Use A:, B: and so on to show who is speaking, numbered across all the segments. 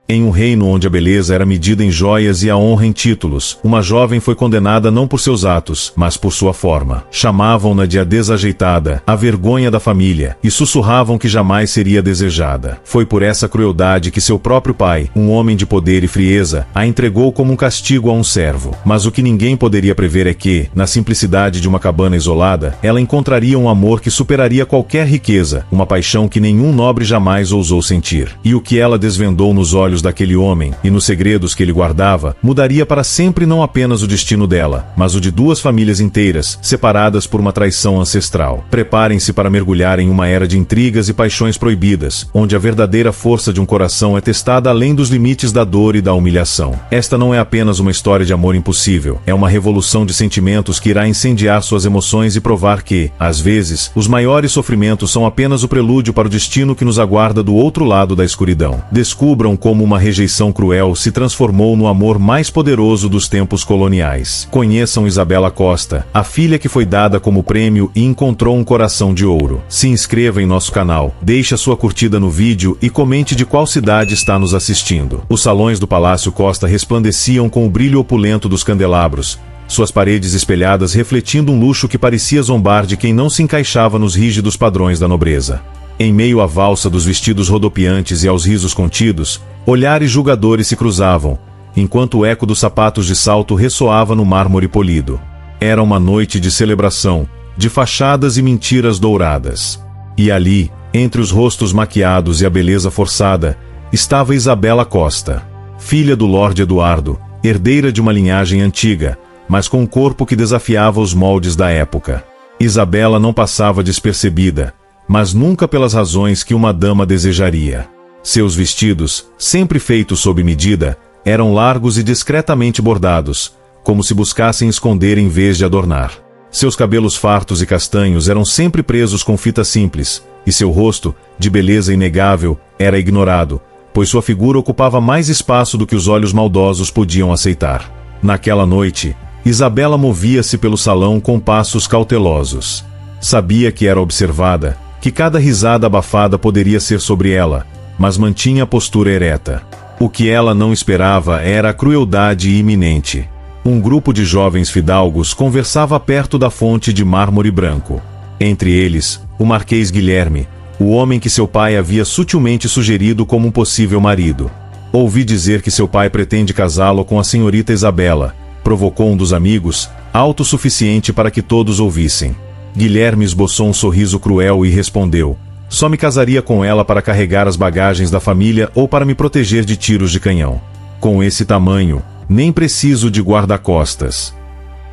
A: Em um reino onde a beleza era medida em joias e a honra em títulos, uma jovem foi condenada não por seus atos, mas por sua forma. Chamavam-na de a desajeitada, a vergonha da família, e sussurravam que jamais seria desejada. Foi por essa crueldade que seu próprio pai, um homem de poder e frieza, a entregou como um castigo a um servo. Mas o que ninguém poderia prever é que, na simplicidade de uma cabana isolada, ela encontraria um amor que superaria qualquer riqueza, uma paixão que nenhum nobre jamais ousou sentir. E o que ela desvendou nos olhos daquele homem, e nos segredos que ele guardava, mudaria para sempre não apenas o destino dela, mas o de duas famílias inteiras, separadas por uma traição ancestral. Preparem-se para mergulhar em uma era de intrigas e paixões proibidas, onde a verdadeira força de um coração é testada além dos limites da dor e da humilhação. Esta não é apenas uma história de amor impossível, é uma revolução de sentimentos que irá incendiar suas emoções e provar que, às vezes, os maiores sofrimentos são apenas o prelúdio para o destino que nos aguarda do outro lado da escuridão. Descubram como uma rejeição cruel se transformou no amor mais poderoso dos tempos coloniais. Conheçam Isabela Costa, a filha que foi dada como prêmio e encontrou um coração de ouro. Se inscreva em nosso canal, deixe a sua curtida no vídeo e comente de qual cidade está nos assistindo. Os salões do Palácio Costa resplandeciam com o brilho opulento dos candelabros, suas paredes espelhadas refletindo um luxo que parecia zombar de quem não se encaixava nos rígidos padrões da nobreza. Em meio à valsa dos vestidos rodopiantes e aos risos contidos, olhares julgadores se cruzavam, enquanto o eco dos sapatos de salto ressoava no mármore polido. Era uma noite de celebração, de fachadas e mentiras douradas. E ali, entre os rostos maquiados e a beleza forçada, estava Isabela Costa, filha do Lorde Eduardo, herdeira de uma linhagem antiga, mas com um corpo que desafiava os moldes da época. Isabela não passava despercebida, mas nunca pelas razões que uma dama desejaria. Seus vestidos, sempre feitos sob medida, eram largos e discretamente bordados, como se buscassem esconder em vez de adornar. Seus cabelos fartos e castanhos eram sempre presos com fita simples, e seu rosto, de beleza inegável, era ignorado, pois sua figura ocupava mais espaço do que os olhos maldosos podiam aceitar. Naquela noite, Isabela movia-se pelo salão com passos cautelosos. Sabia que era observada, que cada risada abafada poderia ser sobre ela, mas mantinha a postura ereta. O que ela não esperava era a crueldade iminente. Um grupo de jovens fidalgos conversava perto da fonte de mármore branco. Entre eles, o Marquês Guilherme, o homem que seu pai havia sutilmente sugerido como um possível marido. Ouvi dizer que seu pai pretende casá-lo com a senhorita Isabela, provocou um dos amigos, autossuficiente para que todos ouvissem. Guilherme esboçou um sorriso cruel e respondeu: só me casaria com ela para carregar as bagagens da família ou para me proteger de tiros de canhão. Com esse tamanho, nem preciso de guarda-costas.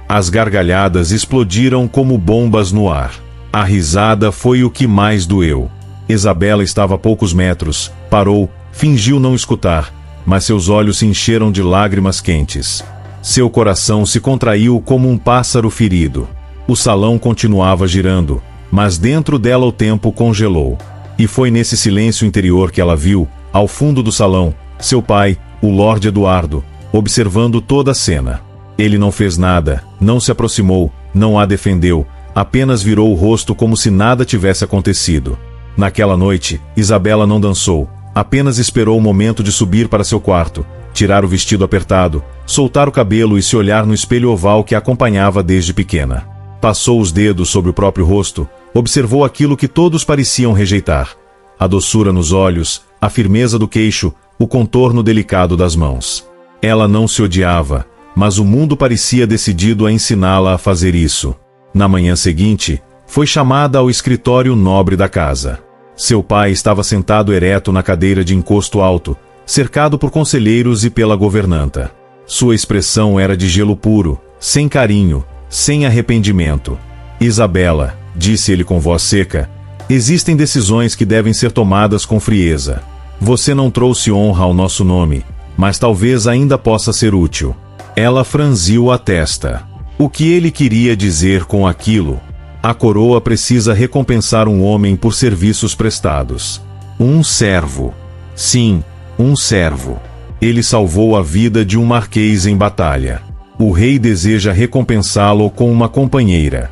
A: As gargalhadas explodiram como bombas no ar. A risada foi o que mais doeu. Isabela estava a poucos metros, parou, fingiu não escutar, mas seus olhos se encheram de lágrimas quentes. Seu coração se contraiu como um pássaro ferido. O salão continuava girando, mas dentro dela o tempo congelou. E foi nesse silêncio interior que ela viu, ao fundo do salão, seu pai, o Lorde Eduardo, observando toda a cena. Ele não fez nada, não se aproximou, não a defendeu, apenas virou o rosto como se nada tivesse acontecido. Naquela noite, Isabela não dançou, apenas esperou o momento de subir para seu quarto, tirar o vestido apertado, soltar o cabelo e se olhar no espelho oval que a acompanhava desde pequena. Passou os dedos sobre o próprio rosto, observou aquilo que todos pareciam rejeitar. A doçura nos olhos, a firmeza do queixo, o contorno delicado das mãos. Ela não se odiava, mas o mundo parecia decidido a ensiná-la a fazer isso. Na manhã seguinte, foi chamada ao escritório nobre da casa. Seu pai estava sentado ereto na cadeira de encosto alto, cercado por conselheiros e pela governanta. Sua expressão era de gelo puro, sem carinho, sem arrependimento. Isabela, disse ele com voz seca, existem decisões que devem ser tomadas com frieza. Você não trouxe honra ao nosso nome, mas talvez ainda possa ser útil. Ela franziu a testa. O que ele queria dizer com aquilo? A coroa precisa recompensar um homem por serviços prestados. Um servo. Sim, um servo. Ele salvou a vida de um marquês em batalha. O rei deseja recompensá-lo com uma companheira.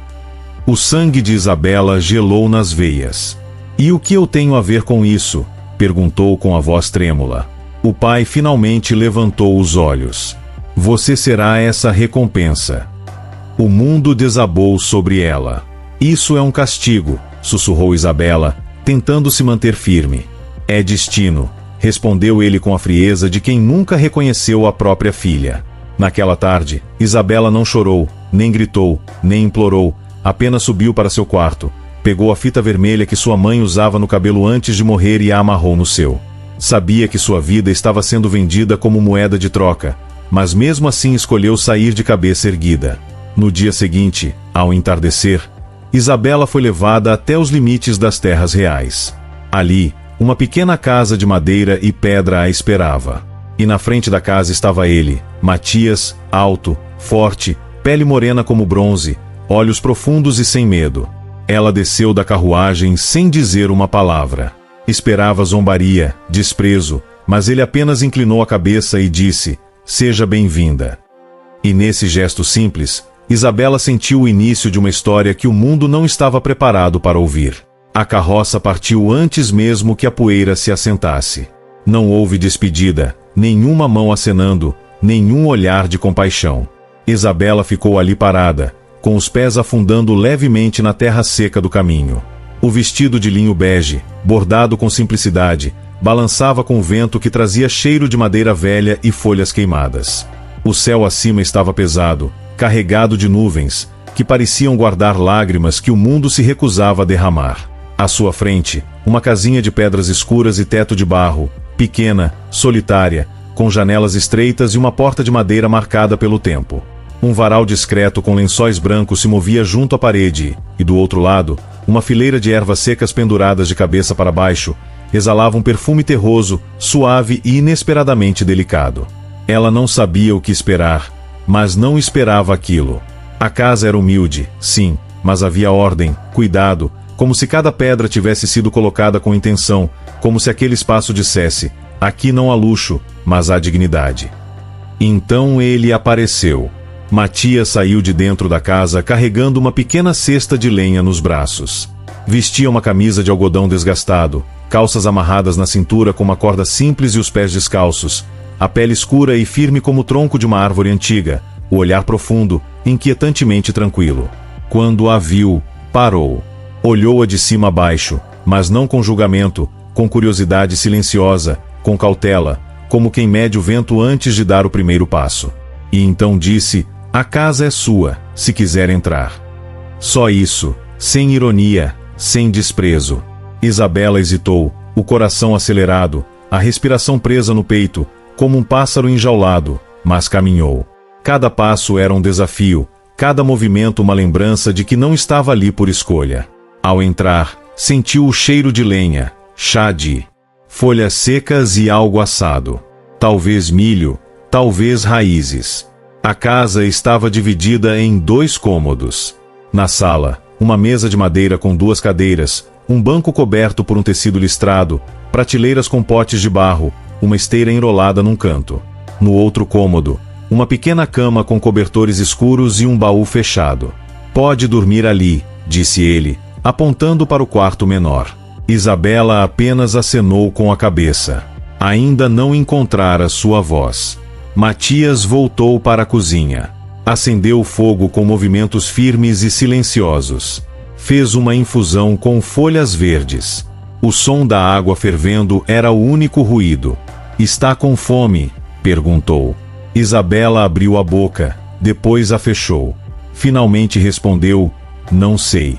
A: O sangue de Isabela gelou nas veias. E o que eu tenho a ver com isso? Perguntou com a voz trêmula. O pai finalmente levantou os olhos. Você será essa recompensa. O mundo desabou sobre ela. Isso é um castigo, sussurrou Isabela, tentando se manter firme. É destino, respondeu ele com a frieza de quem nunca reconheceu a própria filha. Naquela tarde, Isabela não chorou, nem gritou, nem implorou, apenas subiu para seu quarto, pegou a fita vermelha que sua mãe usava no cabelo antes de morrer e a amarrou no seu. Sabia que sua vida estava sendo vendida como moeda de troca, mas mesmo assim escolheu sair de cabeça erguida. No dia seguinte, ao entardecer, Isabela foi levada até os limites das terras reais. Ali, uma pequena casa de madeira e pedra a esperava. E na frente da casa estava ele, Matias, alto, forte, pele morena como bronze, olhos profundos e sem medo. Ela desceu da carruagem sem dizer uma palavra. Esperava zombaria, desprezo, mas ele apenas inclinou a cabeça e disse: "Seja bem-vinda." E nesse gesto simples, Isabela sentiu o início de uma história que o mundo não estava preparado para ouvir. A carroça partiu antes mesmo que a poeira se assentasse. Não houve despedida, nenhuma mão acenando, nenhum olhar de compaixão. Isabela ficou ali parada, com os pés afundando levemente na terra seca do caminho. O vestido de linho bege, bordado com simplicidade, balançava com o vento que trazia cheiro de madeira velha e folhas queimadas. O céu acima estava pesado, carregado de nuvens, que pareciam guardar lágrimas que o mundo se recusava a derramar. À sua frente, uma casinha de pedras escuras e teto de barro, pequena, solitária, com janelas estreitas e uma porta de madeira marcada pelo tempo. Um varal discreto com lençóis brancos se movia junto à parede, e do outro lado, uma fileira de ervas secas penduradas de cabeça para baixo, exalava um perfume terroso, suave e inesperadamente delicado. Ela não sabia o que esperar, mas não esperava aquilo. A casa era humilde, sim, mas havia ordem, cuidado, como se cada pedra tivesse sido colocada com intenção, como se aquele espaço dissesse: aqui não há luxo, mas há dignidade. Então ele apareceu. Matias saiu de dentro da casa carregando uma pequena cesta de lenha nos braços. Vestia uma camisa de algodão desgastado, calças amarradas na cintura com uma corda simples e os pés descalços, a pele escura e firme como o tronco de uma árvore antiga, o olhar profundo, inquietantemente tranquilo. Quando a viu, parou. Olhou-a de cima a baixo, mas não com julgamento, com curiosidade silenciosa, com cautela, como quem mede o vento antes de dar o primeiro passo. E então disse: "A casa é sua, se quiser entrar." Só isso, sem ironia, sem desprezo. Isabela hesitou, o coração acelerado, a respiração presa no peito, como um pássaro enjaulado, mas caminhou. Cada passo era um desafio, cada movimento uma lembrança de que não estava ali por escolha. Ao entrar, sentiu o cheiro de lenha, chá de folhas secas e algo assado. Talvez milho, talvez raízes. A casa estava dividida em 2 cômodos. Na sala, uma mesa de madeira com 2 cadeiras, um banco coberto por um tecido listrado, prateleiras com potes de barro, uma esteira enrolada num canto. No outro cômodo, uma pequena cama com cobertores escuros e um baú fechado. "Pode dormir ali", disse ele, apontando para o quarto menor. Isabela apenas acenou com a cabeça. Ainda não encontrara sua voz. Matias voltou para a cozinha. Acendeu o fogo com movimentos firmes e silenciosos. Fez uma infusão com folhas verdes. O som da água fervendo era o único ruído. "Está com fome?", perguntou. Isabela abriu a boca, depois a fechou. Finalmente respondeu: "Não sei."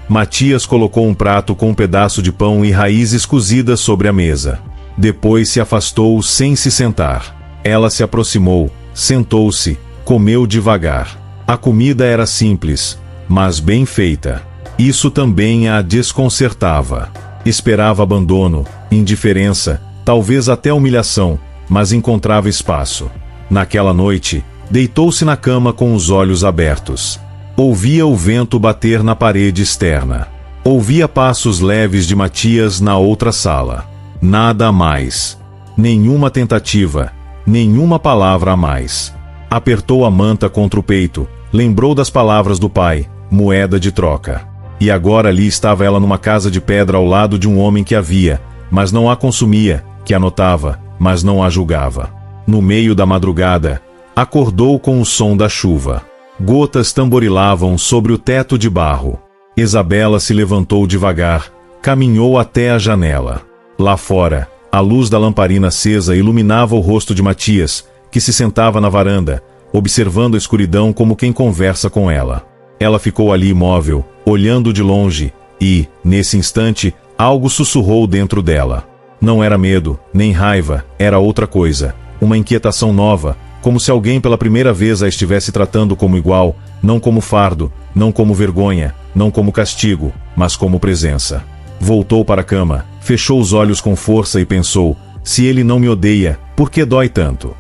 A: Matias colocou um prato com um pedaço de pão e raízes cozidas sobre a mesa. Depois se afastou sem se sentar. Ela se aproximou, sentou-se, comeu devagar. A comida era simples, mas bem feita. Isso também a desconcertava. Esperava abandono, indiferença, talvez até humilhação, mas encontrava espaço. Naquela noite, deitou-se na cama com os olhos abertos. Ouvia o vento bater na parede externa. Ouvia passos leves de Matias na outra sala. Nada mais. Nenhuma tentativa, nenhuma palavra a mais. Apertou a manta contra o peito, lembrou das palavras do pai, moeda de troca. E agora ali estava ela numa casa de pedra ao lado de um homem que a via, mas não a consumia, que a notava, mas não a julgava. No meio da madrugada, acordou com o som da chuva. Gotas tamborilavam sobre o teto de barro. Isabela se levantou devagar, caminhou até a janela. Lá fora, a luz da lamparina acesa iluminava o rosto de Matias, que se sentava na varanda, observando a escuridão como quem conversa com ela. Ela ficou ali imóvel, olhando de longe, e, nesse instante, algo sussurrou dentro dela. Não era medo, nem raiva, era outra coisa, uma inquietação nova, como se alguém pela primeira vez a estivesse tratando como igual, não como fardo, não como vergonha, não como castigo, mas como presença. Voltou para a cama, fechou os olhos com força e pensou: se ele não me odeia, por que dói tanto?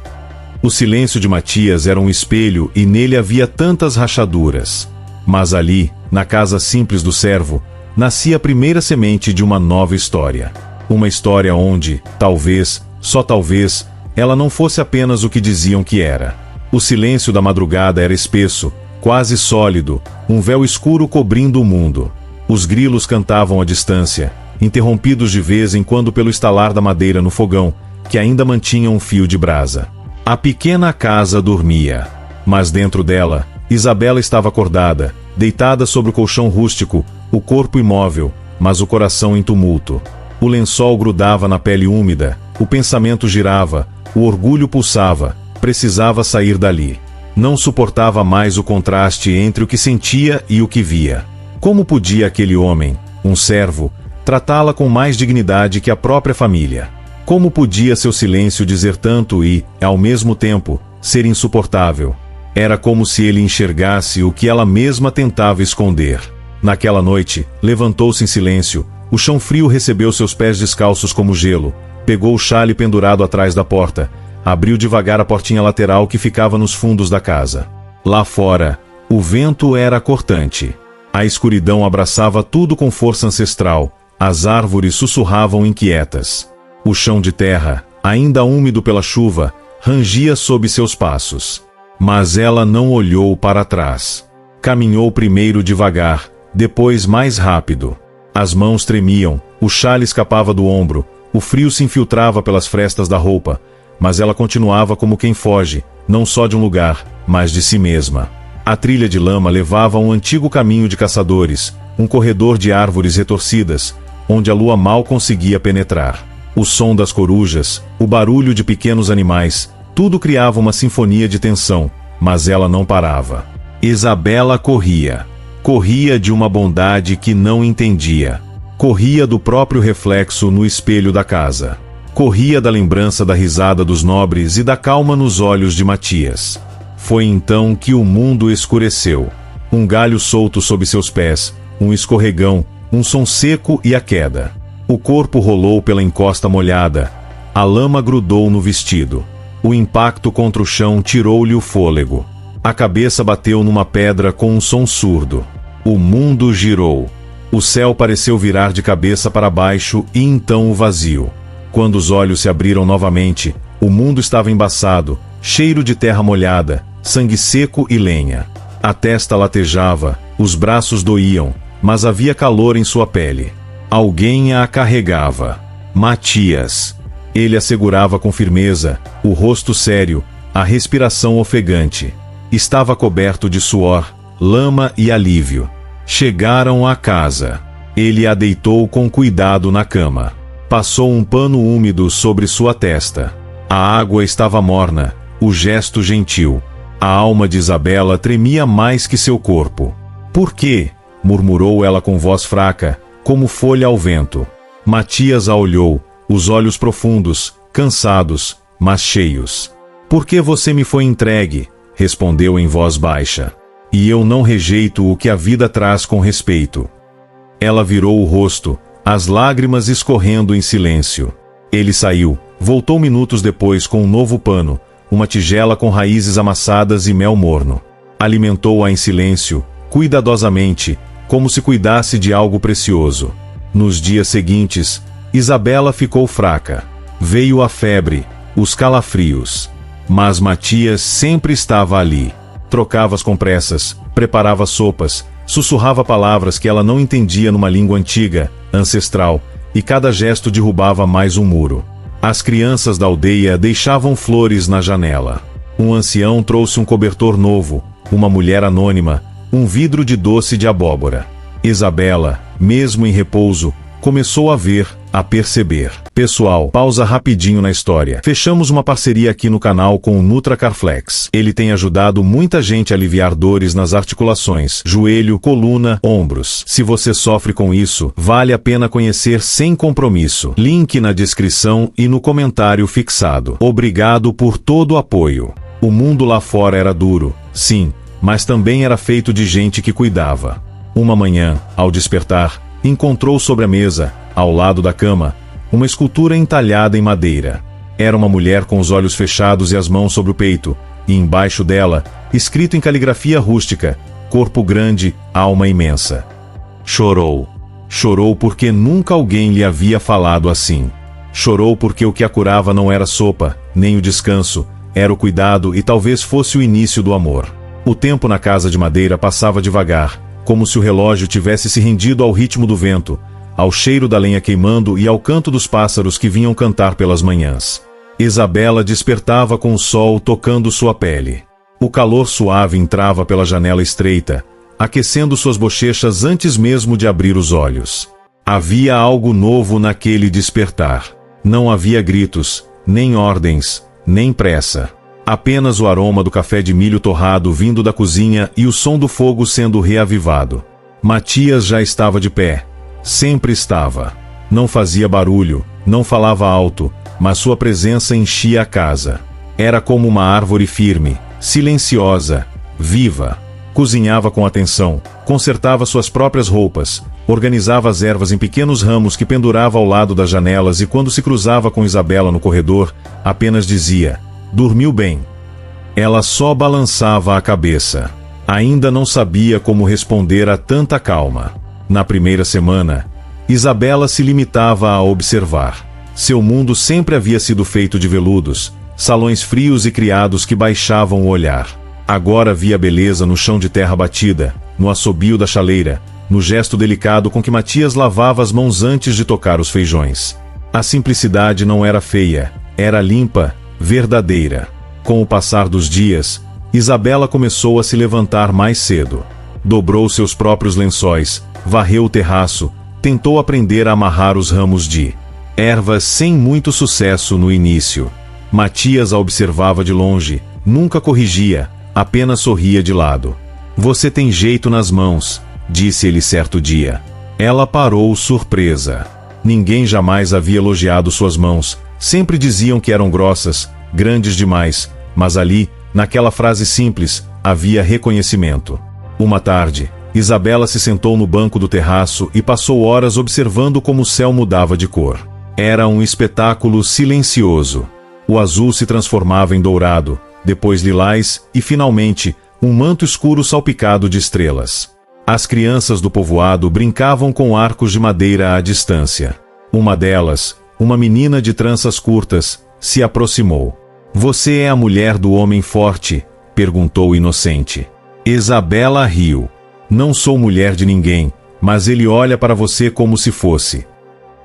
A: O silêncio de Matias era um espelho e nele havia tantas rachaduras. Mas ali, na casa simples do servo, nascia a primeira semente de uma nova história. Uma história onde, talvez, só talvez, ela não fosse apenas o que diziam que era. O silêncio da madrugada era espesso, quase sólido, um véu escuro cobrindo o mundo. Os grilos cantavam à distância, interrompidos de vez em quando pelo estalar da madeira no fogão, que ainda mantinha um fio de brasa. A pequena casa dormia, mas dentro dela, Isabela estava acordada, deitada sobre o colchão rústico, o corpo imóvel, mas o coração em tumulto. O lençol grudava na pele úmida, o pensamento girava, o orgulho pulsava, precisava sair dali. Não suportava mais o contraste entre o que sentia e o que via. Como podia aquele homem, um servo, tratá-la com mais dignidade que a própria família? Como podia seu silêncio dizer tanto e, ao mesmo tempo, ser insuportável? Era como se ele enxergasse o que ela mesma tentava esconder. Naquela noite, levantou-se em silêncio, o chão frio recebeu seus pés descalços como gelo, pegou o xale pendurado atrás da porta, abriu devagar a portinha lateral que ficava nos fundos da casa. Lá fora, o vento era cortante. A escuridão abraçava tudo com força ancestral, as árvores sussurravam inquietas. O chão de terra, ainda úmido pela chuva, rangia sob seus passos. Mas ela não olhou para trás. Caminhou primeiro devagar, depois mais rápido. As mãos tremiam, o xale escapava do ombro, o frio se infiltrava pelas frestas da roupa, mas ela continuava como quem foge, não só de um lugar, mas de si mesma. A trilha de lama levava a um antigo caminho de caçadores, um corredor de árvores retorcidas, onde a lua mal conseguia penetrar. O som das corujas, o barulho de pequenos animais, tudo criava uma sinfonia de tensão, mas ela não parava. Isabela corria. Corria de uma bondade que não entendia. Corria do próprio reflexo no espelho da casa. Corria da lembrança da risada dos nobres e da calma nos olhos de Matias. Foi então que o mundo escureceu. Um galho solto sob seus pés, um escorregão, um som seco e a queda. O corpo rolou pela encosta molhada. A lama grudou no vestido. O impacto contra o chão tirou-lhe o fôlego. A cabeça bateu numa pedra com um som surdo. O mundo girou. O céu pareceu virar de cabeça para baixo e então o vazio. Quando os olhos se abriram novamente, o mundo estava embaçado, cheiro de terra molhada, sangue seco e lenha. A testa latejava, os braços doíam, mas havia calor em sua pele. Alguém a carregava. Matias. Ele a segurava com firmeza, o rosto sério, a respiração ofegante. Estava coberto de suor, lama e alívio. Chegaram à casa. Ele a deitou com cuidado na cama. Passou um pano úmido sobre sua testa. A água estava morna, o gesto gentil. A alma de Isabela tremia mais que seu corpo. "Por quê?", murmurou ela com voz fraca, como folha ao vento. Matias a olhou, os olhos profundos, cansados, mas cheios. "Por que você me foi entregue?", respondeu em voz baixa. "E eu não rejeito o que a vida traz com respeito." Ela virou o rosto, as lágrimas escorrendo em silêncio. Ele saiu, voltou minutos depois com um novo pano, uma tigela com raízes amassadas e mel morno. Alimentou-a em silêncio, cuidadosamente, como se cuidasse de algo precioso. Nos dias seguintes, Isabela ficou fraca. Veio a febre, os calafrios. Mas Matias sempre estava ali. Trocava as compressas, preparava sopas, sussurrava palavras que ela não entendia numa língua antiga, ancestral, e cada gesto derrubava mais um muro. As crianças da aldeia deixavam flores na janela. Um ancião trouxe um cobertor novo, uma mulher anônima, um vidro de doce de abóbora. Isabela, mesmo em repouso, começou a ver, a perceber. Pessoal, pausa rapidinho na história. Fechamos uma parceria aqui no canal com o NutraCarflex. Ele tem ajudado muita gente a aliviar dores nas articulações, joelho, coluna, ombros. Se você sofre com isso, vale a pena conhecer sem compromisso. Link na descrição e no comentário fixado. Obrigado por todo o apoio. O mundo lá fora era duro, sim, mas também era feito de gente que cuidava. Uma manhã, ao despertar, encontrou sobre a mesa, ao lado da cama, uma escultura entalhada em madeira. Era uma mulher com os olhos fechados e as mãos sobre o peito, e embaixo dela, escrito em caligrafia rústica, corpo grande, alma imensa. Chorou. Chorou porque nunca alguém lhe havia falado assim. Chorou porque o que a curava não era sopa, nem o descanso, era o cuidado e talvez fosse o início do amor. O tempo na casa de madeira passava devagar, como se o relógio tivesse se rendido ao ritmo do vento, ao cheiro da lenha queimando e ao canto dos pássaros que vinham cantar pelas manhãs. Isabela despertava com o sol tocando sua pele. O calor suave entrava pela janela estreita, aquecendo suas bochechas antes mesmo de abrir os olhos. Havia algo novo naquele despertar. Não havia gritos, nem ordens, nem pressa. Apenas o aroma do café de milho torrado vindo da cozinha e o som do fogo sendo reavivado. Matias já estava de pé. Sempre estava. Não fazia barulho, não falava alto, mas sua presença enchia a casa. Era como uma árvore firme, silenciosa, viva. Cozinhava com atenção, consertava suas próprias roupas, organizava as ervas em pequenos ramos que pendurava ao lado das janelas e quando se cruzava com Isabela no corredor, apenas dizia: "Dormiu bem?" Ela só balançava a cabeça. Ainda não sabia como responder a tanta calma. Na primeira semana, Isabela se limitava a observar. Seu mundo sempre havia sido feito de veludos, salões frios e criados que baixavam o olhar. Agora via beleza no chão de terra batida, no assobio da chaleira, no gesto delicado com que Matias lavava as mãos antes de tocar os feijões. A simplicidade não era feia, era limpa, verdadeira. Com o passar dos dias, Isabela começou a se levantar mais cedo. Dobrou seus próprios lençóis, varreu o terraço, tentou aprender a amarrar os ramos de ervas sem muito sucesso no início. Matias a observava de longe, nunca corrigia, apenas sorria de lado. "Você tem jeito nas mãos", disse ele certo dia. Ela parou surpresa. Ninguém jamais havia elogiado suas mãos, sempre diziam que eram grossas, grandes demais, mas ali, naquela frase simples, havia reconhecimento. Uma tarde, Isabela se sentou no banco do terraço e passou horas observando como o céu mudava de cor. Era um espetáculo silencioso. O azul se transformava em dourado, depois lilás e, finalmente, um manto escuro salpicado de estrelas. As crianças do povoado brincavam com arcos de madeira à distância. Uma delas, uma menina de tranças curtas, se aproximou. "Você é a mulher do homem forte?", perguntou inocente. Isabela riu. "Não sou mulher de ninguém, mas ele olha para você como se fosse."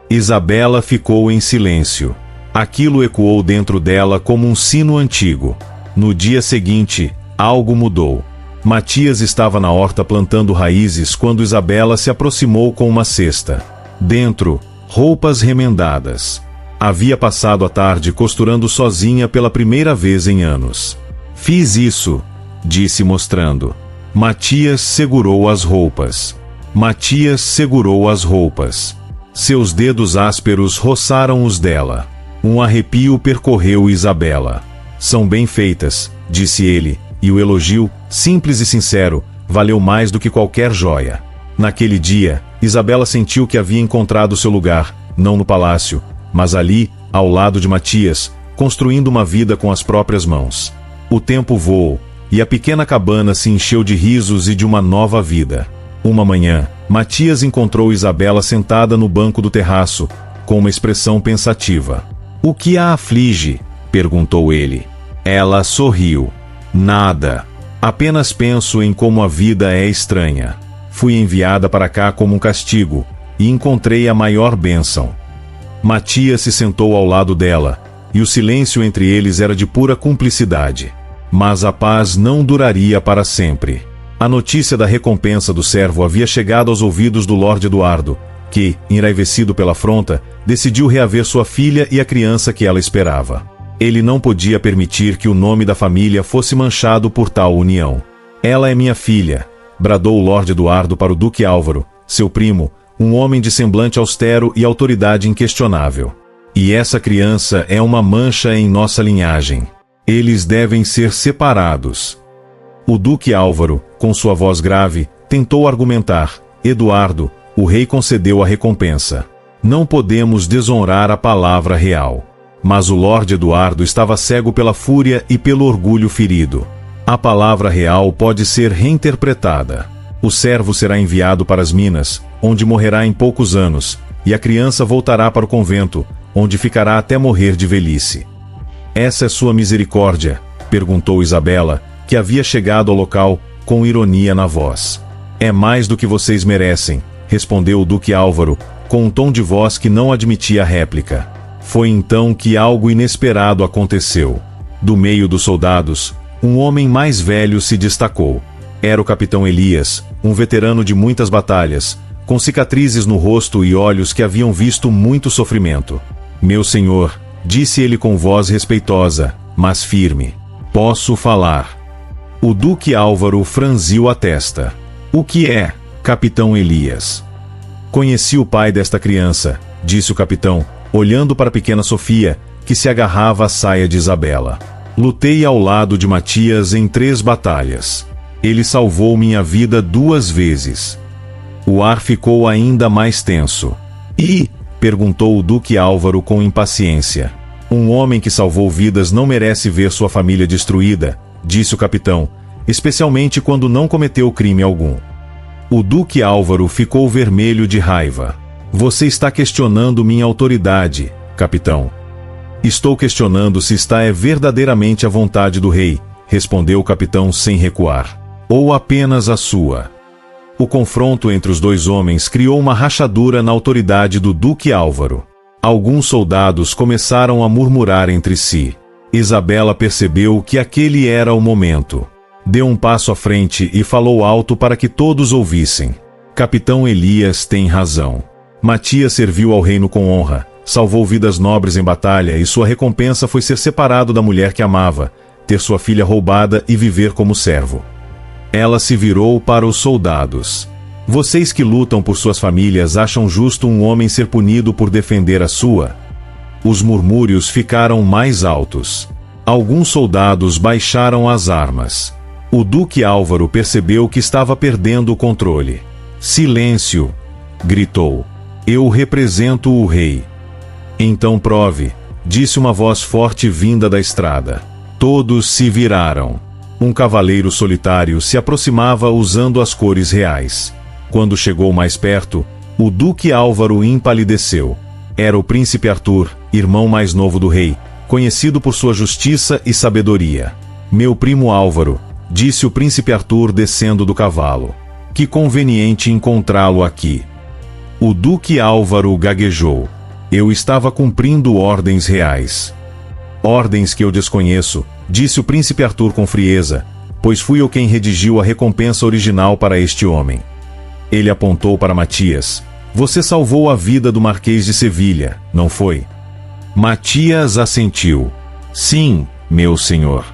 A: Isabela ficou em silêncio. Aquilo ecoou dentro dela como um sino antigo. No dia seguinte, algo mudou. Matias estava na horta plantando raízes quando Isabela se aproximou com uma cesta. Dentro, roupas remendadas. Havia passado a tarde costurando sozinha pela primeira vez em anos. "Fiz isso", disse mostrando. Matias segurou as roupas. Matias segurou as roupas. Seus dedos ásperos roçaram os dela. Um arrepio percorreu Isabela. "São bem feitas", disse ele, e o elogio, simples e sincero, valeu mais do que qualquer joia. Naquele dia, Isabela sentiu que havia encontrado seu lugar, não no palácio, mas ali, ao lado de Matias, construindo uma vida com as próprias mãos. O tempo voou, e a pequena cabana se encheu de risos e de uma nova vida. Uma manhã, Matias encontrou Isabela sentada no banco do terraço, com uma expressão pensativa. "O que a aflige?", perguntou ele. Ela sorriu. "Nada. Apenas penso em como a vida é estranha. Fui enviada para cá como um castigo, e encontrei a maior bênção." Matias se sentou ao lado dela, e o silêncio entre eles era de pura cumplicidade. Mas a paz não duraria para sempre. A notícia da recompensa do servo havia chegado aos ouvidos do Lord Eduardo, que, enraivecido pela afronta, decidiu reaver sua filha e a criança que ela esperava. Ele não podia permitir que o nome da família fosse manchado por tal união. "Ela é minha filha", bradou o Lord Eduardo para o Duque Álvaro, seu primo, um homem de semblante austero e autoridade inquestionável. "E essa criança é uma mancha em nossa linhagem. Eles devem ser separados." O Duque Álvaro, com sua voz grave, tentou argumentar. "Eduardo, o rei concedeu a recompensa. Não podemos desonrar a palavra real." Mas o Lord Eduardo estava cego pela fúria e pelo orgulho ferido. "A palavra real pode ser reinterpretada. O servo será enviado para as minas, onde morrerá em poucos anos, e a criança voltará para o convento, onde ficará até morrer de velhice." "Essa é sua misericórdia?" perguntou Isabela, que havia chegado ao local, com ironia na voz. "É mais do que vocês merecem", respondeu o Duque Álvaro, com um tom de voz que não admitia réplica. Foi então que algo inesperado aconteceu. Do meio dos soldados, um homem mais velho se destacou. Era o capitão Elias, um veterano de muitas batalhas, com cicatrizes no rosto e olhos que haviam visto muito sofrimento. "Meu senhor", disse ele com voz respeitosa, mas firme, "posso falar?" O Duque Álvaro franziu a testa. "O que é, capitão Elias?" "Conheci o pai desta criança", disse o capitão, olhando para a pequena Sofia, que se agarrava à saia de Isabela. "Lutei ao lado de Matias em 3 batalhas. Ele salvou minha vida 2 vezes." O ar ficou ainda mais tenso. "E?" perguntou o Duque Álvaro com impaciência. "Um homem que salvou vidas não merece ver sua família destruída", disse o capitão, "especialmente quando não cometeu crime algum." O Duque Álvaro ficou vermelho de raiva. "Você está questionando minha autoridade, capitão." "Estou questionando se está verdadeiramente à vontade do rei", respondeu o capitão sem recuar. "Ou apenas a sua." O confronto entre os 2 homens criou uma rachadura na autoridade do Duque Álvaro. Alguns soldados começaram a murmurar entre si. Isabela percebeu que aquele era o momento. Deu um passo à frente e falou alto para que todos ouvissem. "Capitão Elias tem razão. Matias serviu ao reino com honra, salvou vidas nobres em batalha e sua recompensa foi ser separado da mulher que amava, ter sua filha roubada e viver como servo." Ela se virou para os soldados. "Vocês que lutam por suas famílias acham justo um homem ser punido por defender a sua?" Os murmúrios ficaram mais altos. Alguns soldados baixaram as armas. O Duque Álvaro percebeu que estava perdendo o controle. "Silêncio!" gritou. "Eu represento o rei." "Então prove", disse uma voz forte vinda da estrada. Todos se viraram. Um cavaleiro solitário se aproximava usando as cores reais. Quando chegou mais perto, o Duque Álvaro empalideceu. Era o príncipe Arthur, irmão mais novo do rei, conhecido por sua justiça e sabedoria. "Meu primo Álvaro", disse o príncipe Arthur descendo do cavalo. "Que conveniente encontrá-lo aqui." O Duque Álvaro gaguejou. "Eu estava cumprindo ordens reais." "Ordens que eu desconheço", disse o príncipe Arthur com frieza, "pois fui eu quem redigiu a recompensa original para este homem." Ele apontou para Matias. "Você salvou a vida do Marquês de Sevilha, não foi?" Matias assentiu. "Sim, meu senhor."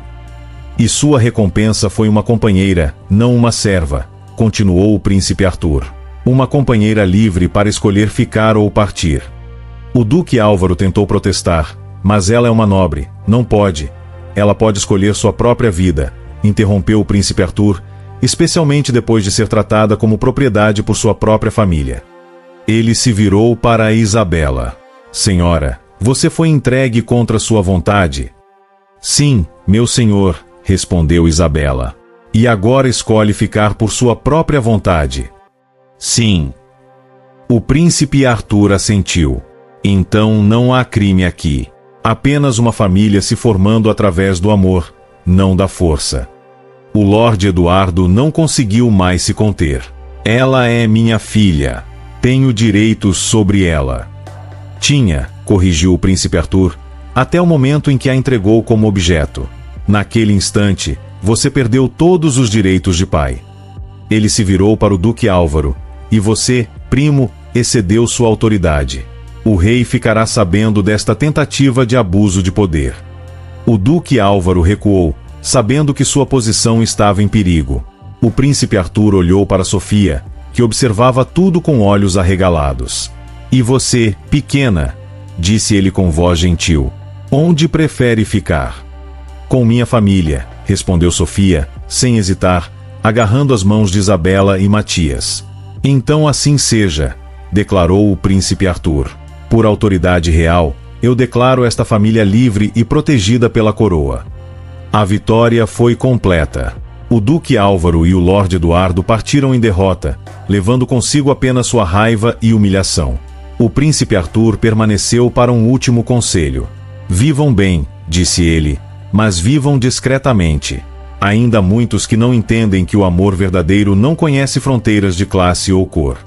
A: "E sua recompensa foi uma companheira, não uma serva", continuou o príncipe Arthur. "Uma companheira livre para escolher ficar ou partir." O Duque Álvaro tentou protestar, "Mas ela é uma nobre, não pode. Ela pode escolher sua própria vida", interrompeu o príncipe Arthur, especialmente depois de ser tratada como propriedade por sua própria família. Ele se virou para Isabela. "Senhora, você foi entregue contra sua vontade?" "Sim, meu senhor", respondeu Isabela. "E agora escolhe ficar por sua própria vontade?" "Sim." O príncipe Arthur assentiu. "Então não há crime aqui. Apenas uma família se formando através do amor, não da força." O Lord Eduardo não conseguiu mais se conter. "Ela é minha filha. Tenho direitos sobre ela." Tinha, corrigiu o príncipe Arthur, até o momento em que a entregou como objeto. Naquele instante, você perdeu todos os direitos de pai. Ele se virou para o duque Álvaro, e você, primo, excedeu sua autoridade. O rei ficará sabendo desta tentativa de abuso de poder. O duque Álvaro recuou, sabendo que sua posição estava em perigo. O príncipe Arthur olhou para Sofia, que observava tudo com olhos arregalados. E você, pequena, disse ele com voz gentil, onde prefere ficar? Com minha família, respondeu Sofia, sem hesitar, agarrando as mãos de Isabela e Matias. Então assim seja, declarou o príncipe Arthur. Por autoridade real, eu declaro esta família livre e protegida pela coroa. A vitória foi completa. O duque Álvaro e o lord Eduardo partiram em derrota, levando consigo apenas sua raiva e humilhação. O príncipe Arthur permaneceu para um último conselho. Vivam bem, disse ele, mas vivam discretamente. Ainda há muitos que não entendem que o amor verdadeiro não conhece fronteiras de classe ou cor.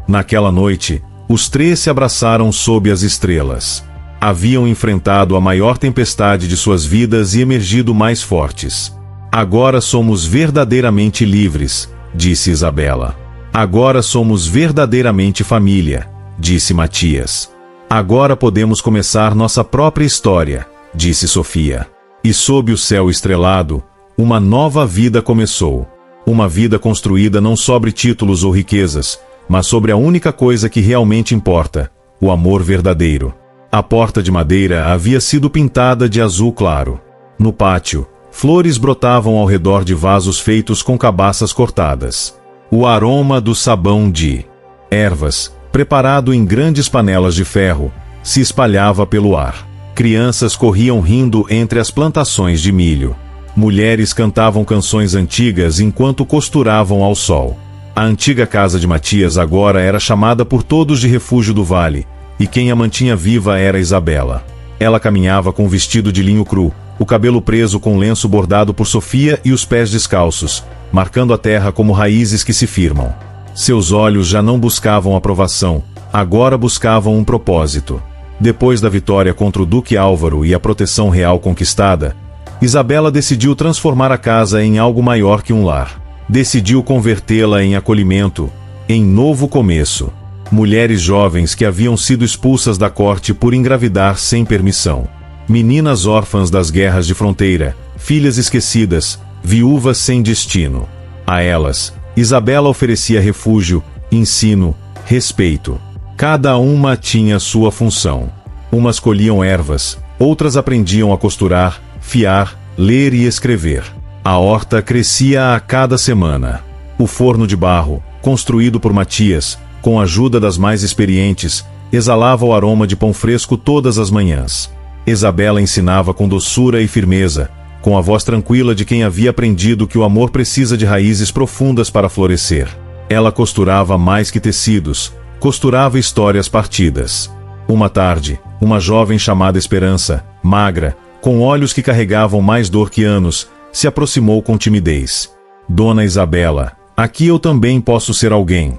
A: Naquela noite, os três se abraçaram sob as estrelas. Haviam enfrentado a maior tempestade de suas vidas e emergido mais fortes. Agora somos verdadeiramente livres, disse Isabela. Agora somos verdadeiramente família, disse Matias. Agora podemos começar nossa própria história, disse Sofia. E sob o céu estrelado, uma nova vida começou. Uma vida construída não sobre títulos ou riquezas, mas sobre a única coisa que realmente importa, o amor verdadeiro. A porta de madeira havia sido pintada de azul claro. No pátio, flores brotavam ao redor de vasos feitos com cabaças cortadas. O aroma do sabão de ervas, preparado em grandes panelas de ferro, se espalhava pelo ar. Crianças corriam rindo entre as plantações de milho. Mulheres cantavam canções antigas enquanto costuravam ao sol. A antiga casa de Matias agora era chamada por todos de Refúgio do Vale, e quem a mantinha viva era Isabela. Ela caminhava com um vestido de linho cru, o cabelo preso com lenço bordado por Sofia e os pés descalços, marcando a terra como raízes que se firmam. Seus olhos já não buscavam aprovação, agora buscavam um propósito. Depois da vitória contra o duque Álvaro e a proteção real conquistada, Isabela decidiu transformar a casa em algo maior que um lar. Decidiu convertê-la em acolhimento, em novo começo. Mulheres jovens que haviam sido expulsas da corte por engravidar sem permissão. Meninas órfãs das guerras de fronteira, filhas esquecidas, viúvas sem destino. A elas, Isabela oferecia refúgio, ensino, respeito. Cada uma tinha sua função. Umas colhiam ervas, outras aprendiam a costurar, fiar, ler e escrever. A horta crescia a cada semana. O forno de barro, construído por Matias, com a ajuda das mais experientes, exalava o aroma de pão fresco todas as manhãs. Isabela ensinava com doçura e firmeza, com a voz tranquila de quem havia aprendido que o amor precisa de raízes profundas para florescer. Ela costurava mais que tecidos, costurava histórias partidas. Uma tarde, uma jovem chamada Esperança, magra, com olhos que carregavam mais dor que anos, se aproximou com timidez. Dona Isabela, aqui eu também posso ser alguém.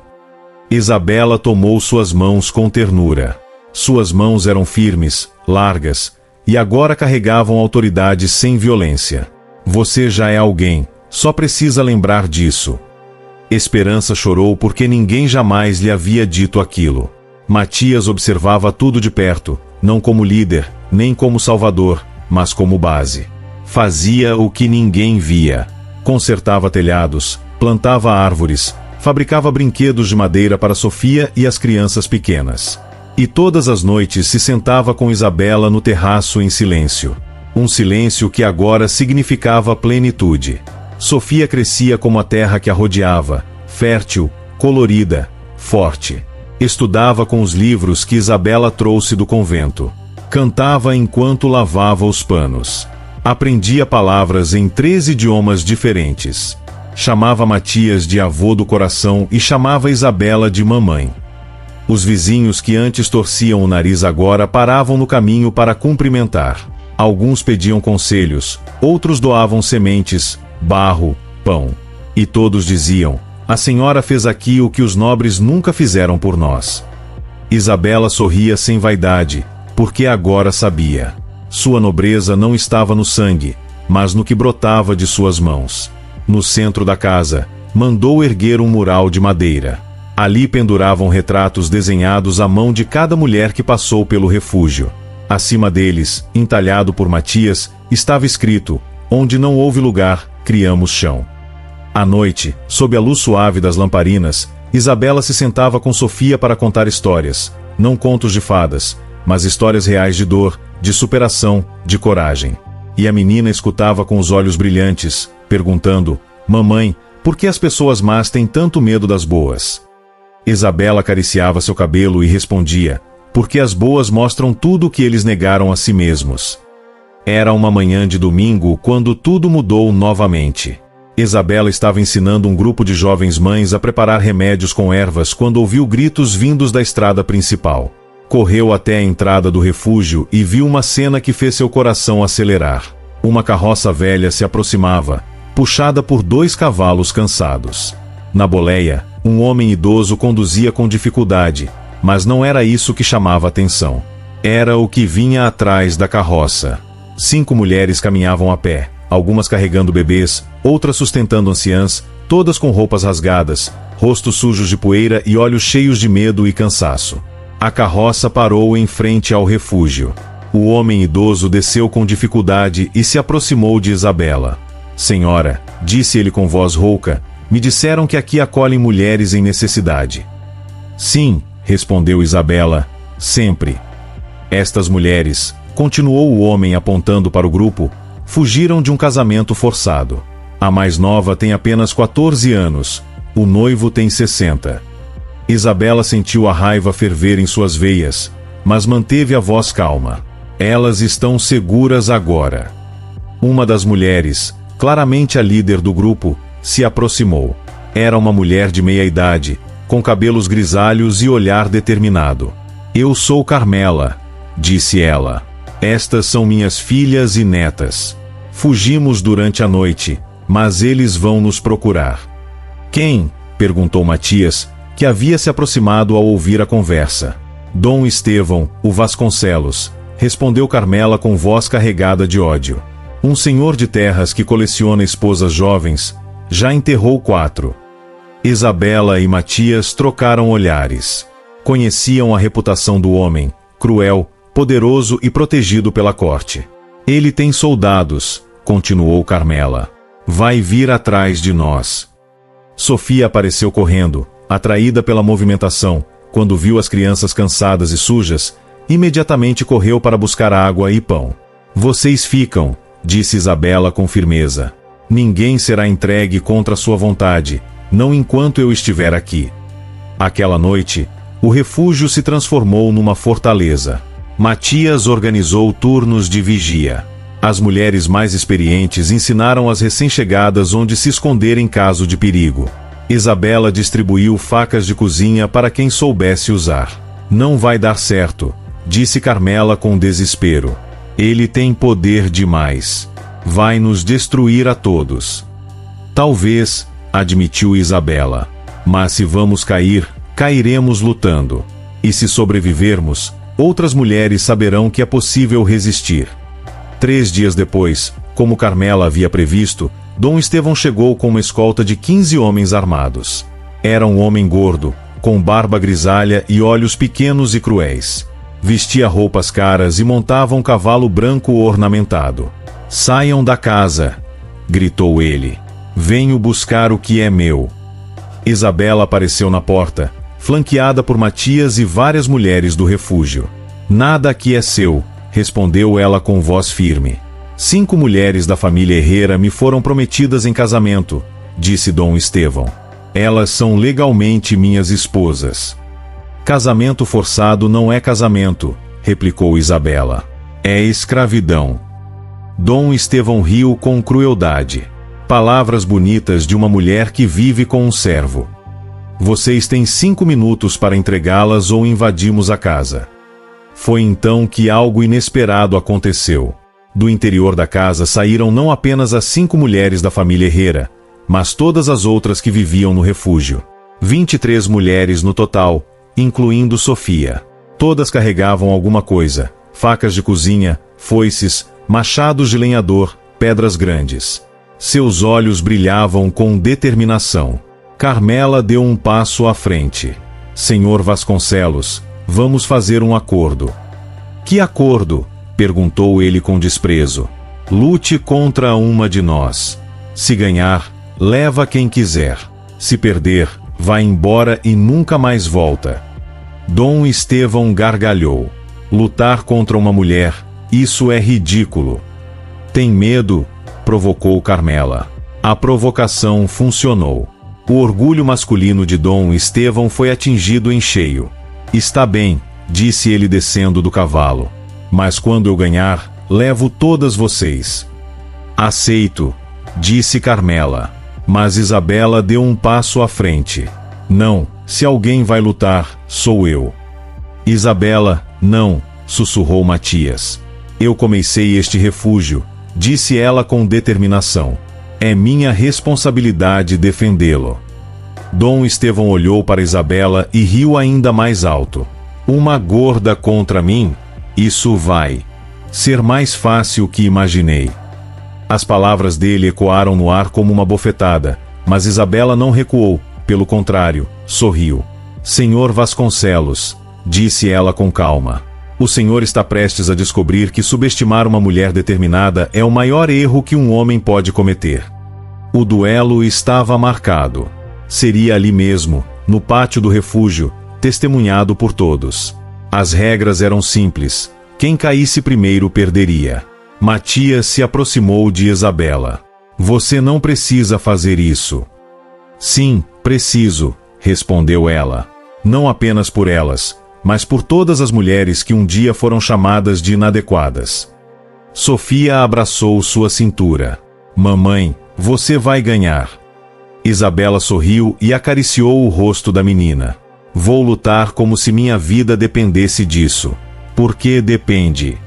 A: Isabela tomou suas mãos com ternura. Suas mãos eram firmes, largas, e agora carregavam autoridade sem violência. Você já é alguém, só precisa lembrar disso. Esperança chorou porque ninguém jamais lhe havia dito aquilo. Matias observava tudo de perto, não como líder, nem como salvador, mas como base. Fazia o que ninguém via. Consertava telhados, plantava árvores, fabricava brinquedos de madeira para Sofia e as crianças pequenas. E todas as noites se sentava com Isabela no terraço em silêncio. Um silêncio que agora significava plenitude. Sofia crescia como a terra que a rodeava, fértil, colorida, forte. Estudava com os livros que Isabela trouxe do convento. Cantava enquanto lavava os panos. Aprendia palavras em 3 idiomas diferentes. Chamava Matias de avô do coração e chamava Isabela de mamãe. Os vizinhos que antes torciam o nariz agora paravam no caminho para cumprimentar. Alguns pediam conselhos, outros doavam sementes, barro, pão. E todos diziam: a senhora fez aqui o que os nobres nunca fizeram por nós. Isabela sorria sem vaidade, porque agora sabia. Sua nobreza não estava no sangue, mas no que brotava de suas mãos. No centro da casa, mandou erguer um mural de madeira. Ali penduravam retratos desenhados à mão de cada mulher que passou pelo refúgio. Acima deles, entalhado por Matias, estava escrito: onde não houve lugar, criamos chão. À noite, sob a luz suave das lamparinas, Isabela se sentava com Sofia para contar histórias, não contos de fadas, mas histórias reais de dor, de superação, de coragem. E a menina escutava com os olhos brilhantes, perguntando: mamãe, por que as pessoas más têm tanto medo das boas? Isabela acariciava seu cabelo e respondia: porque as boas mostram tudo o que eles negaram a si mesmos. Era uma manhã de domingo quando tudo mudou novamente. Isabela estava ensinando um grupo de jovens mães a preparar remédios com ervas quando ouviu gritos vindos da estrada principal. Correu até a entrada do refúgio e viu uma cena que fez seu coração acelerar. Uma carroça velha se aproximava, puxada por 2 cavalos cansados. Na boleia, um homem idoso conduzia com dificuldade, mas não era isso que chamava atenção. Era o que vinha atrás da carroça. 5 mulheres caminhavam a pé, algumas carregando bebês, outras sustentando anciãs, todas com roupas rasgadas, rostos sujos de poeira e olhos cheios de medo e cansaço. A carroça parou em frente ao refúgio. O homem idoso desceu com dificuldade e se aproximou de Isabela. Senhora, disse ele com voz rouca, me disseram que aqui acolhem mulheres em necessidade. Sim, respondeu Isabela, sempre. Estas mulheres, continuou o homem apontando para o grupo, fugiram de um casamento forçado. A mais nova tem apenas 14 anos, o noivo tem 60. Isabela sentiu a raiva ferver em suas veias, mas manteve a voz calma. Elas estão seguras agora. Uma das mulheres, claramente a líder do grupo, se aproximou. Era uma mulher de meia idade, com cabelos grisalhos e olhar determinado. Eu sou Carmela, disse ela. Estas são minhas filhas e netas. Fugimos durante a noite, mas eles vão nos procurar. Quem? Perguntou Matias, que havia se aproximado ao ouvir a conversa. Dom Estevão, o Vasconcelos, respondeu Carmela com voz carregada de ódio. Um senhor de terras que coleciona esposas jovens, já enterrou 4. Isabela e Matias trocaram olhares. Conheciam a reputação do homem, cruel, poderoso e protegido pela corte. Ele tem soldados, continuou Carmela. Vai vir atrás de nós. Sofia apareceu correndo, atraída pela movimentação, quando viu as crianças cansadas e sujas, imediatamente correu para buscar água e pão. Vocês ficam, disse Isabela com firmeza. Ninguém será entregue contra sua vontade, não enquanto eu estiver aqui. Aquela noite, o refúgio se transformou numa fortaleza. Matias organizou turnos de vigia. As mulheres mais experientes ensinaram as recém-chegadas onde se esconder em caso de perigo. Isabela distribuiu facas de cozinha para quem soubesse usar. Não vai dar certo, disse Carmela com desespero. Ele tem poder demais. Vai nos destruir a todos. Talvez, admitiu Isabela. Mas se vamos cair, cairemos lutando. E se sobrevivermos, outras mulheres saberão que é possível resistir. 3 dias depois, como Carmela havia previsto, Dom Estevão chegou com uma escolta de 15 homens armados. Era um homem gordo, com barba grisalha e olhos pequenos e cruéis. Vestia roupas caras e montava um cavalo branco ornamentado. Saiam da casa, gritou ele. Venho buscar o que é meu. Isabela apareceu na porta, flanqueada por Matias e várias mulheres do refúgio. Nada aqui é seu, respondeu ela com voz firme. 5 mulheres da família Herrera me foram prometidas em casamento, disse Dom Estevão. Elas são legalmente minhas esposas. Casamento forçado não é casamento, replicou Isabela. É escravidão. Dom Estevão riu com crueldade. Palavras bonitas de uma mulher que vive com um servo. Vocês têm 5 minutos para entregá-las ou invadimos a casa. Foi então que algo inesperado aconteceu. Do interior da casa saíram não apenas as 5 mulheres da família Herrera, mas todas as outras que viviam no refúgio. 23 mulheres no total, incluindo Sofia. Todas carregavam alguma coisa, facas de cozinha, foices, machados de lenhador, pedras grandes. Seus olhos brilhavam com determinação. Carmela deu um passo à frente. Senhor Vasconcelos, vamos fazer um acordo. Que acordo? Perguntou ele com desprezo. Lute contra uma de nós. Se ganhar, leva quem quiser. Se perder, vai embora e nunca mais volta. Dom Estevão gargalhou. Lutar contra uma mulher, isso é ridículo. Tem medo? Provocou Carmela. A provocação funcionou. O orgulho masculino de Dom Estevão foi atingido em cheio. Está bem, disse ele descendo do cavalo. Mas quando eu ganhar, levo todas vocês. Aceito, disse Carmela. Mas Isabela deu um passo à frente. Não, se alguém vai lutar, sou eu. Isabela, não, sussurrou Matias. Eu comecei este refúgio, disse ela com determinação. É minha responsabilidade defendê-lo. Dom Estevão olhou para Isabela e riu ainda mais alto. Uma gorda contra mim? Isso vai ser mais fácil que imaginei. As palavras dele ecoaram no ar como uma bofetada, mas Isabela não recuou, pelo contrário, sorriu. Senhor Vasconcelos, disse ela com calma. O senhor está prestes a descobrir que subestimar uma mulher determinada é o maior erro que um homem pode cometer. O duelo estava marcado. Seria ali mesmo, no pátio do refúgio, testemunhado por todos. As regras eram simples. Quem caísse primeiro perderia. Matias se aproximou de Isabela. Você não precisa fazer isso. Sim, preciso, respondeu ela. Não apenas por elas, mas por todas as mulheres que um dia foram chamadas de inadequadas. Sofia abraçou sua cintura. Mamãe, você vai ganhar. Isabela sorriu e acariciou o rosto da menina. Vou lutar como se minha vida dependesse disso. Porque depende.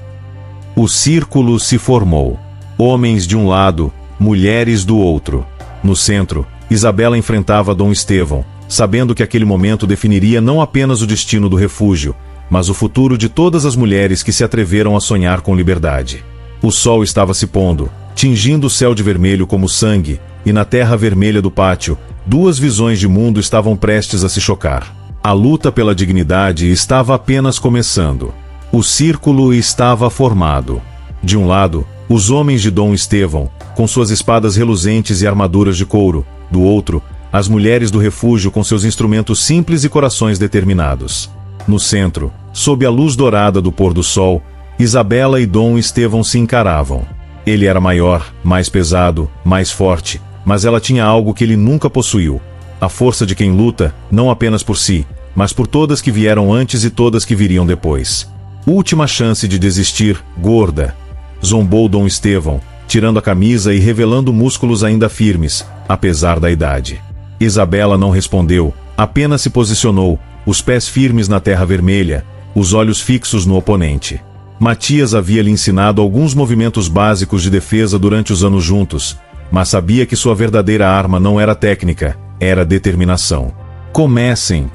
A: O círculo se formou. Homens de um lado, mulheres do outro. No centro, Isabela enfrentava Dom Estevão, sabendo que aquele momento definiria não apenas o destino do refúgio, mas o futuro de todas as mulheres que se atreveram a sonhar com liberdade. O sol estava se pondo, tingindo o céu de vermelho como sangue, e na terra vermelha do pátio, duas visões de mundo estavam prestes a se chocar. A luta pela dignidade estava apenas começando. O círculo estava formado. De um lado, os homens de Dom Estevão, com suas espadas reluzentes e armaduras de couro. Do outro, as mulheres do refúgio com seus instrumentos simples e corações determinados. No centro, sob a luz dourada do pôr do sol, Isabela e Dom Estevão se encaravam. Ele era maior, mais pesado, mais forte, mas ela tinha algo que ele nunca possuiu: a força de quem luta, não apenas por si, mas por todas que vieram antes e todas que viriam depois. Última chance de desistir, gorda, zombou Dom Estevão, tirando a camisa e revelando músculos ainda firmes, apesar da idade. Isabela não respondeu, apenas se posicionou, os pés firmes na terra vermelha, os olhos fixos no oponente. Matias havia lhe ensinado alguns movimentos básicos de defesa durante os anos juntos, mas sabia que sua verdadeira arma não era técnica, era determinação. Comecem!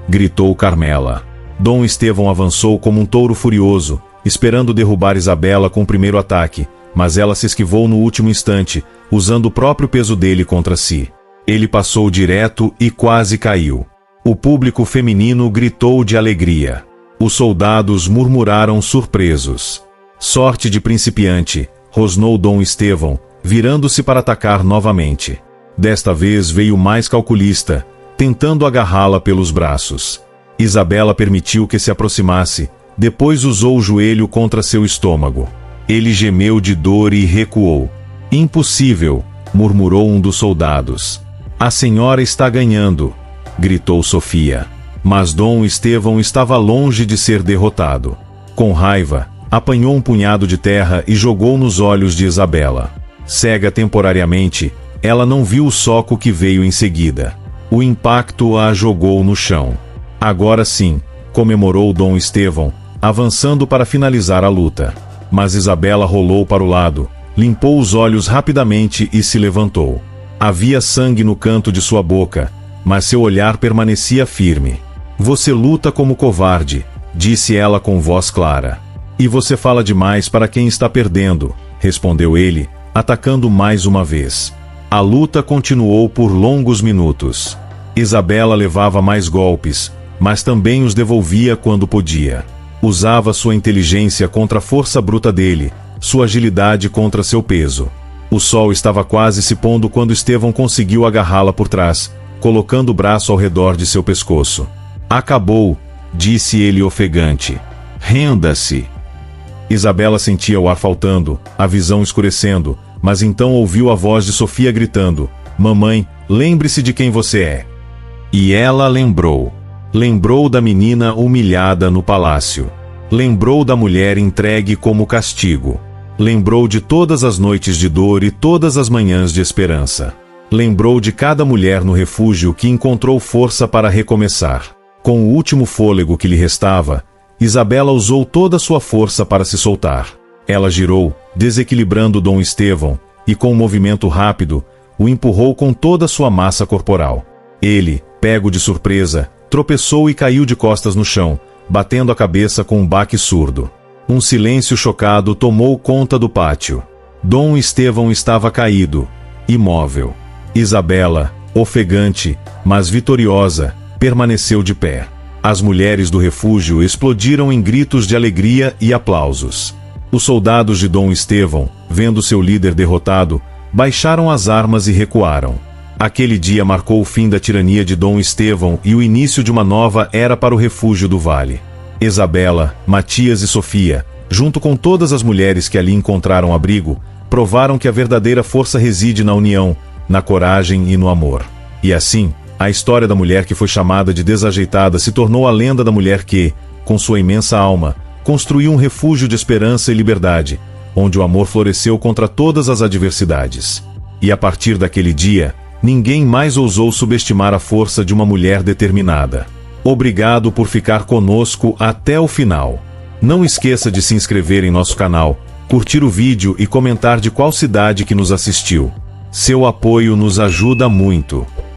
A: Gritou Carmela. Dom Estevão avançou como um touro furioso, esperando derrubar Isabela com o primeiro ataque, mas ela se esquivou no último instante, usando o próprio peso dele contra si. Ele passou direto e quase caiu. O público feminino gritou de alegria. Os soldados murmuraram surpresos. Sorte de principiante, rosnou Dom Estevão, virando-se para atacar novamente. Desta vez veio mais calculista, tentando agarrá-la pelos braços. Isabela permitiu que se aproximasse, depois usou o joelho contra seu estômago. Ele gemeu de dor e recuou. Impossível, murmurou um dos soldados. A senhora está ganhando, gritou Sofia. Mas Dom Estevão estava longe de ser derrotado. Com raiva, apanhou um punhado de terra e jogou nos olhos de Isabela. Cega temporariamente, ela não viu o soco que veio em seguida. O impacto a jogou no chão. Agora sim, comemorou Dom Estevão, avançando para finalizar a luta. Mas Isabela rolou para o lado, limpou os olhos rapidamente e se levantou. Havia sangue no canto de sua boca, mas seu olhar permanecia firme. Você luta como covarde, disse ela com voz clara. E você fala demais para quem está perdendo, respondeu ele, atacando mais uma vez. A luta continuou por longos minutos. Isabela levava mais golpes, mas também os devolvia quando podia. Usava sua inteligência contra a força bruta dele, sua agilidade contra seu peso. O sol estava quase se pondo quando Estevão conseguiu agarrá-la por trás, colocando o braço ao redor de seu pescoço. Acabou, disse ele ofegante. Renda-se. Isabela sentia o ar faltando, a visão escurecendo, mas então ouviu a voz de Sofia gritando: Mamãe, lembre-se de quem você é. E ela lembrou. Lembrou da menina humilhada no palácio. Lembrou da mulher entregue como castigo. Lembrou de todas as noites de dor e todas as manhãs de esperança. Lembrou de cada mulher no refúgio que encontrou força para recomeçar. Com o último fôlego que lhe restava, Isabela usou toda a sua força para se soltar. Ela girou, desequilibrando Dom Estevão, e com um movimento rápido, o empurrou com toda a sua massa corporal. Ele, pego de surpresa, tropeçou e caiu de costas no chão, batendo a cabeça com um baque surdo. Um silêncio chocado tomou conta do pátio. Dom Estevão estava caído, imóvel. Isabela, ofegante, mas vitoriosa, permaneceu de pé. As mulheres do refúgio explodiram em gritos de alegria e aplausos. Os soldados de Dom Estevão, vendo seu líder derrotado, baixaram as armas e recuaram. Aquele dia marcou o fim da tirania de Dom Estevão e o início de uma nova era para o refúgio do Vale. Isabela, Matias e Sofia, junto com todas as mulheres que ali encontraram abrigo, provaram que a verdadeira força reside na união, na coragem e no amor. E assim, a história da mulher que foi chamada de desajeitada se tornou a lenda da mulher que, com sua imensa alma, construiu um refúgio de esperança e liberdade, onde o amor floresceu contra todas as adversidades. E a partir daquele dia, ninguém mais ousou subestimar a força de uma mulher determinada. Obrigado por ficar conosco até o final. Não esqueça de se inscrever em nosso canal, curtir o vídeo e comentar de qual cidade que nos assistiu. Seu apoio nos ajuda muito.